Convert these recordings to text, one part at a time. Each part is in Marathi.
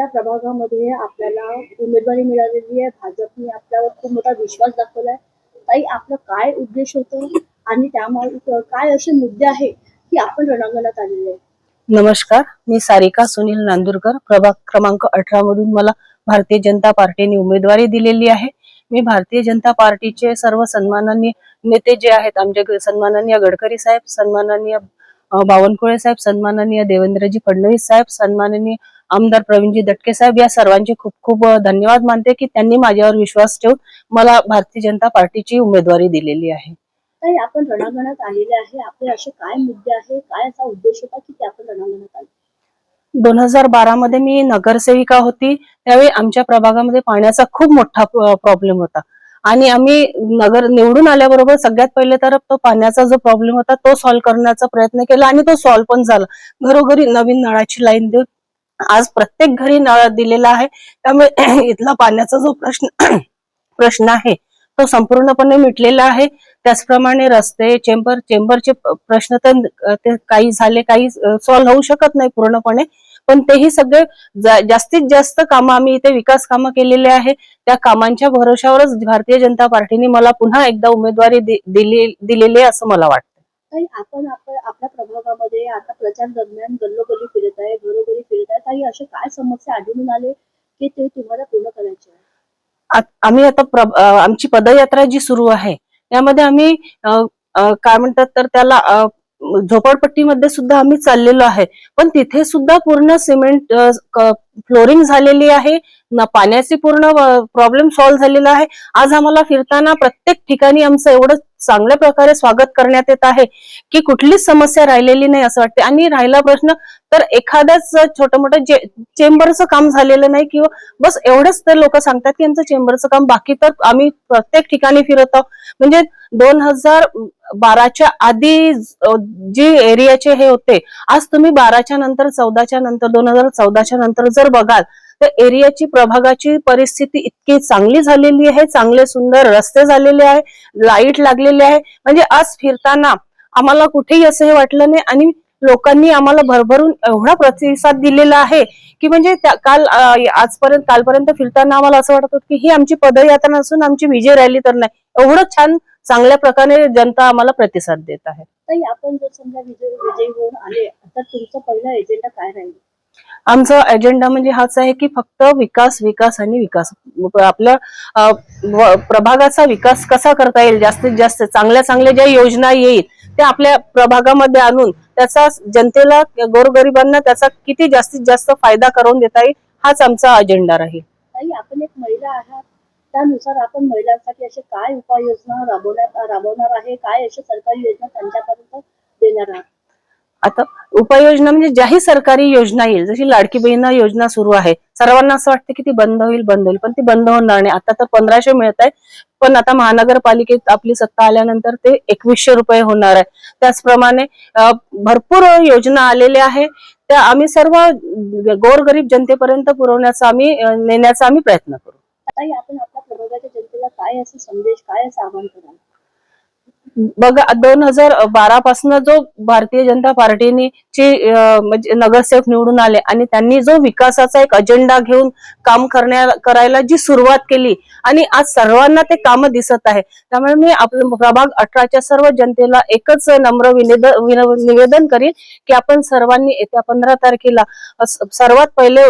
आपल्या प्रभागामध्ये आपल्याला उमेदवारी मिळालेली आहे. भाजपने आपल्यावर खूप मोठा विश्वास दाखवलाय. ताई, आपलं काय उद्देश होतं आणि त्यामागे काय असे मुद्दे आहे की आपण रणांगणात आलेले आहे? नमस्कार, मी सारिका सुनील नांदुरकर, प्रभाग क्रमांक 18 मधून मला भारतीय जनता पार्टीने उमेदवारी दिलेली आहे. मी भारतीय जनता पार्टीचे सर्व सन्माननीय नेते जे आहेत, आमचे सन्माननीय गडकरी साहेब, सन्माननीय बावनकुळे साहेब, सन्माननीय देवेंद्रजी फडणवीस साहेब, सन्माननीय आमदार प्रवीणजी दटके साहेब, या सर्वांचे खूप खूप धन्यवाद मानते की त्यांनी माझ्यावर विश्वास ठेवून मला भारतीय जनता पार्टीची उमेदवारी दिलेली आहे. ताई, आपण रणांगणात आलेले आहे. आपले असे काय मुद्दे आहे, काय असा उद्देश होता की आपण रणांगणात आले? 2012 मध्ये मी नगरसेविका होती. त्यावेळी आमच्या प्रभागामध्ये पाण्याचा खूप मोठा प्रॉब्लेम होता आणि आम्ही नगर निवडून आल्याबरोबर सगळ्यात पहिले तर तो पाण्याचा जो प्रॉब्लेम होता तो सॉल्व्ह करण्याचा प्रयत्न केला आणि तो सॉल्व्ह पण झाला. घरोघरी नवीन नळाची लाईन देऊन आज प्रत्येक घरी नळ दिलेला आहे. त्यामुळे इथला पाण्याचा जो प्रश्न आहे तो संपूर्णपणे मिटलेला आहे. त्याचप्रमाणे रस्ते, चेंबरचे प्रश्न तर ते काही झाले, काही सॉल्व्ह होऊ शकत नाही पूर्णपणे, पण तेही सगळे जास्तीत जास्त कामं आम्ही इथे विकास कामं केलेले आहे. त्या कामांच्या भरोशावरच भारतीय जनता पार्टीने मला पुन्हा एकदा उमेदवारी दिलेली असं मला वाटतं. ताई, आपण आपल्या प्रभागामध्ये आता प्रचार दरम्यान गल्लोगल्ली फिरत आहे, घरोघरी फिरत आहे. ताई, असे काय समस्या आढळून आले की ते तुम्हाला पूर्ण करायचे आहे? आम्ही आता आमची पदयात्रा जी सुरू आहे त्यामध्ये आम्ही काय म्हणतात तर त्याला झोपडपट्टीमध्ये सुद्धा आम्ही चाललेलो आहे, पण तिथे सुद्धा पूर्ण सिमेंट फ्लोरिंग झालेली आहे, पाण्याची पूर्ण प्रॉब्लेम सॉल्व्ह झालेला आहे. आज आम्हाला फिरताना प्रत्येक ठिकाणी आमचं एवढं चांगल्या प्रकारे स्वागत करण्यात येत आहे की कुठलीच समस्या राहिलेली नाही असं वाटते. आणि राहिला प्रश्न तर एखाद्याच छोटं मोठं चेंबरचं काम झालेलं नाही किंवा बस एवढंच तर लोक सांगतात की आमचं चेंबरचं काम, बाकी तर आम्ही प्रत्येक ठिकाणी फिरत आहोत. म्हणजे 2012च्या आधी जे एरियाचे हे होते, आज तुम्ही 12च्या नंतर 14च्या नंतर 2014च्या नंतर जर बघाल तर एरियाची प्रभागाची परिस्थिती इतकी चांगली झालेली आहे. चांगले सुंदर रस्ते झालेले आहे, लाईट लागलेले आहे. म्हणजे आज फिरताना आम्हाला कुठेही असं हे वाटलं नाही आणि लोकांनी आम्हाला भरभरून एवढा प्रतिसाद दिलेला आहे की म्हणजे कालपर्यंत फिरताना आम्हाला असं वाटत होतं की ही आमची पदयात्रा नसून आमची विजय रॅली तर नाही. एवढं छान चांगल्या प्रकारे जनता आम्हाला प्रतिसाद देत आहे. ताई, आपण जर समजा विजयी होऊन आले तर तुमचा पहिला एजेंडा काय राहील? आमचा एजेंडा म्हणजे हाच आहे की फक्त विकास, विकास आणि विकास. आपल्या प्रभागाचा विकास कसा करता येईल, जास्तीत जास्त चांगल्या ज्या योजना येईल त्या आपल्या प्रभागामध्ये आणून त्याचा जनतेला, गोरगरिबांना त्याचा किती जास्तीत जास्त फायदा करून देता येईल हाच आमचा अजेंडा राहील. ताई, आपण एक महिला आहात, त्यानुसार आपण महिलांसाठी असे काय उपाययोजना राबवणार आहे, काय अशा सरकारी योजना त्यांच्यापर्यंत देणार आहात? आता उपाययोजना म्हणजे ज्याही सरकारी योजना येईल, जशी लाडकी बहीण योजना सुरू आहे, सर्वांना असं वाटतं की ती बंद होईल, पण ती बंद होणार नाही. आता तर 1500 मिळत आहे, पण आता महानगरपालिकेत आपली सत्ता आल्यानंतर ते 2100 रुपये होणार आहे. त्याचप्रमाणे भरपूर योजना आलेल्या आहे, त्या आम्ही सर्व गोरगरीब जनतेपर्यंत नेण्याचा आम्ही प्रयत्न करू. ताई, आपण आपल्या प्रभागाच्या जनतेला काय असा संदेश, काय असं आवाहन कराल? बघा, 2012 पासून जो भारतीय जनता पार्टीने म्हणजे नगरसेवक निवडून आले आणि त्यांनी जो विकासाचा एक अजेंडा घेऊन काम करायला जी सुरुवात केली आणि आज सर्वांना ते काम दिसत आहे. त्यामुळे मी आपल्या प्रभाग 18च्या सर्व जनतेला एकच नम्र निवेदन करीन की आपण सर्वांनी येत्या 15 तारखेला सर्वात पहिले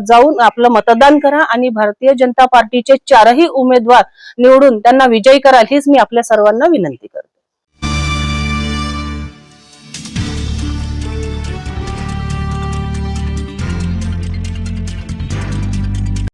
जाऊन आपलं मतदान करा आणि भारतीय जनता पार्टीचे 4ही उमेदवार निवडून त्यांना विजयी कराल, हीच मी आपल्या सर्वांना विनंती करते.